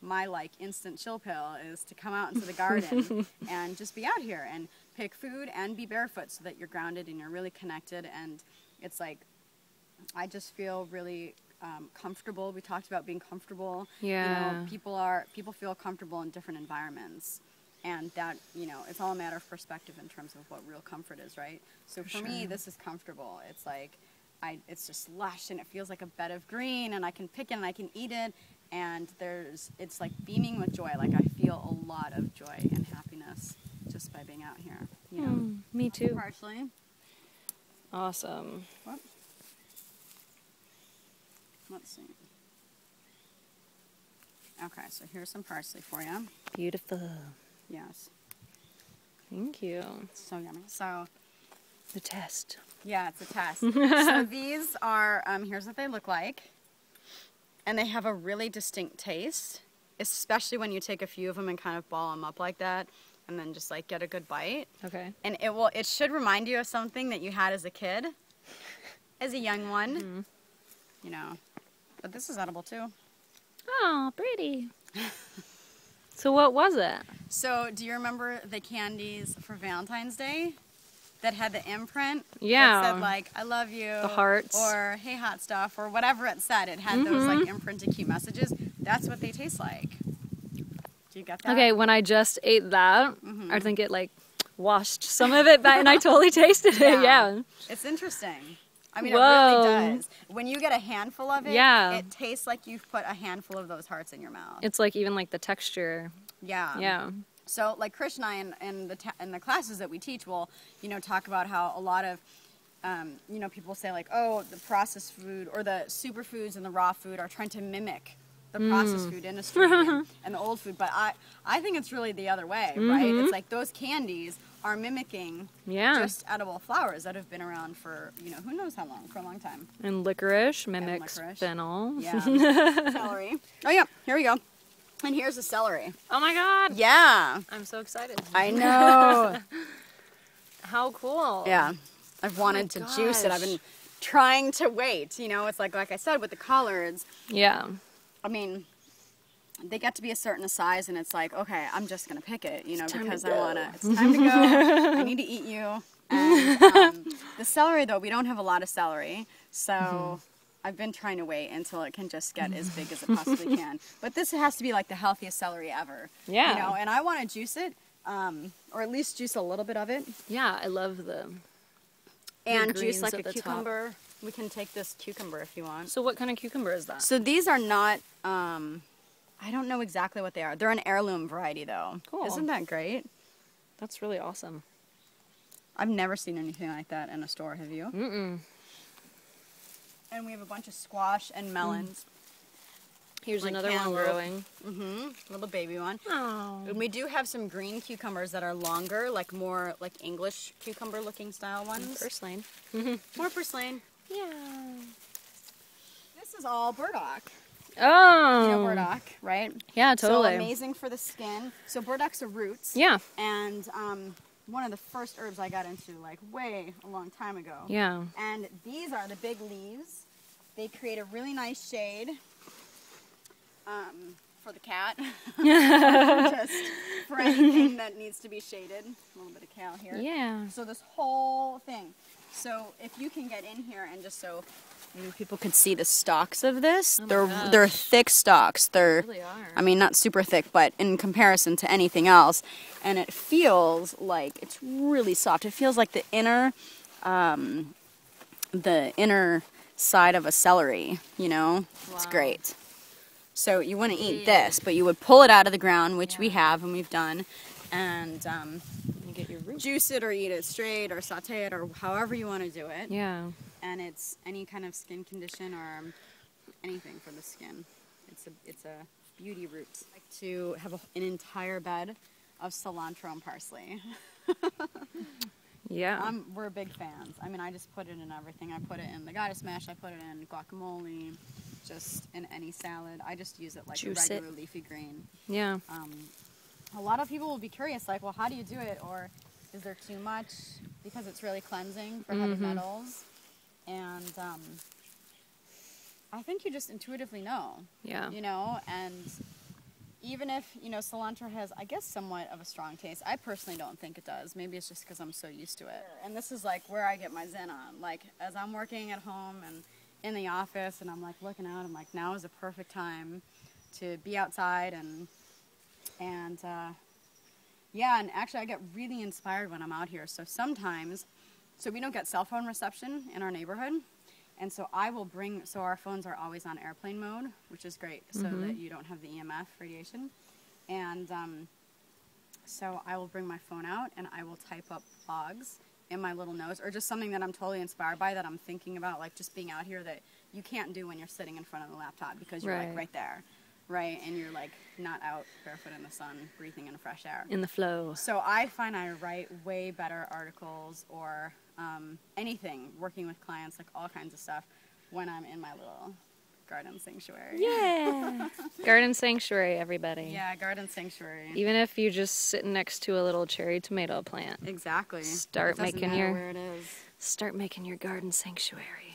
my like instant chill pill is to come out into the garden and just be out here and pick food and be barefoot so that you're grounded and you're really connected. And it's like, I just feel really comfortable. We talked about being comfortable. Yeah. You know, people feel comfortable in different environments. And that, you know, it's all a matter of perspective in terms of what real comfort is, right? So for me, this is comfortable. It's like, it's just lush and it feels like a bed of green and I can pick it and I can eat it. And it's like beaming with joy. Like I feel a lot of joy and happiness just by being out here. You know? Me too. Parsley. Awesome. What? Let's see. Okay, so here's some parsley for you. Beautiful. Yes. Thank you. So yummy. So The test. yeah, it's a test. So these are, here's what they look like. And they have a really distinct taste, especially when you take a few of them and kind of ball them up like that and then just like get a good bite. Okay. And it should remind you of something that you had as a kid, as a young one, you know. But this is edible too. Oh, pretty. So what was it? So do you remember the candies for Valentine's Day that had the imprint? Yeah. That said like, I love you. The hearts. Or hey hot stuff or whatever it said. It had those like imprinted cute messages. That's what they taste like. Do you get that? Okay, when I just ate that, I think it like washed some of it back and I totally tasted it. Yeah. It's interesting. I mean, Whoa. it really does. When you get a handful of it, Yeah. it tastes like you've put a handful of those hearts in your mouth. It's like even like the texture. Yeah. Yeah. So, like Krish and I in the classes that we teach will, you know, talk about how a lot of, you know, people say like, oh, the processed food or the superfoods and the raw food are trying to mimic the processed food industry and the old food. But I think it's really the other way, right? It's like those candies are mimicking just edible flowers that have been around for, you know, who knows how long, for a long time. And licorice mimics fennel. Yeah. Celery. Oh, yeah. Here we go. And here's the celery. Oh my god. Yeah. I'm so excited. I know. How cool. Yeah. I've wanted to juice it. I've been trying to wait. You know, it's like I said, with the collards. Yeah. I mean, they get to be a certain size, and it's like, okay, I'm just going to pick it, you know, because I want to. It's time to go. I need to eat you. And the celery, though, we don't have a lot of celery. So I've been trying to wait until it can just get as big as it possibly can. But this has to be like the healthiest celery ever. Yeah. You know, and I want to juice it, or at least juice a little bit of it. Yeah, I love the And juice greens like at a the cucumber. We can take this cucumber if you want. So what kind of cucumber is that? So these are not, I don't know exactly what they are. They're an heirloom variety, though. Cool. Isn't that great? That's really awesome. I've never seen anything like that in a store, have you? Mm-mm. And we have a bunch of squash and melons. Here's Like another one cantaloupe. growing. Little baby one. Oh. And we do have some green cucumbers that are longer, like more like English cucumber looking style ones. Purslane. More purslane. Yeah. This is all burdock. Oh. You know burdock, right? Yeah, totally. So amazing for the skin. So burdock's are roots. Yeah. And one of the first herbs I got into like way a long time ago. Yeah. And these are the big leaves. They create a really nice shade for the cat. Just for anything that needs to be shaded. A little bit of kale here. Yeah. So this whole thing. So if you can get in here and just so maybe people could see the stalks of this, they're thick stalks. They're They really are. I mean, not super thick, but in comparison to anything else, and it feels like it's really soft. It feels like the inner side of a celery. You know, it's great. So you wouldn't eat this, but you would pull it out of the ground, which we have and we've done, and You get your root. juice it or eat it straight or saute it or however you want to do it. Yeah. And it's any kind of skin condition or anything for the skin. It's a beauty root. I like to have an entire bed of cilantro and parsley. Yeah. We're big fans. I mean, I just put it in everything. I put it in the goddess mash. I put it in guacamole, just in any salad. I just use it like Juice a regular leafy green. Yeah. A lot of people will be curious, like, well, how do you do it? Or is there too much? Because it's really cleansing for heavy metals. And I think you just intuitively know. Yeah. You know, and even if, you know, cilantro has, I guess, somewhat of a strong taste, I personally don't think it does. Maybe it's just because I'm so used to it. And this is like where I get my zen on. Like, as I'm working at home and in the office and I'm like looking out, I'm like, now is a perfect time to be outside and yeah, and actually I get really inspired when I'm out here. So sometimes, so we don't get cell phone reception in our neighborhood. And so so our phones are always on airplane mode, which is great, so that you don't have the EMF radiation. And so I will bring my phone out and I will type up blogs in my little notes, or just something that I'm totally inspired by, that I'm thinking about, like just being out here, that you can't do when you're sitting in front of the laptop, because you're like right there, right? And you're like not out barefoot in the sun, breathing in fresh air. In the flow. So I find I write way better articles or anything, working with clients, like all kinds of stuff, when I'm in my little garden sanctuary. Yeah. Garden sanctuary, everybody. Yeah, garden sanctuary. Even if you're just sitting next to a little cherry tomato plant. Exactly. Start making where it is. Start making your garden sanctuary.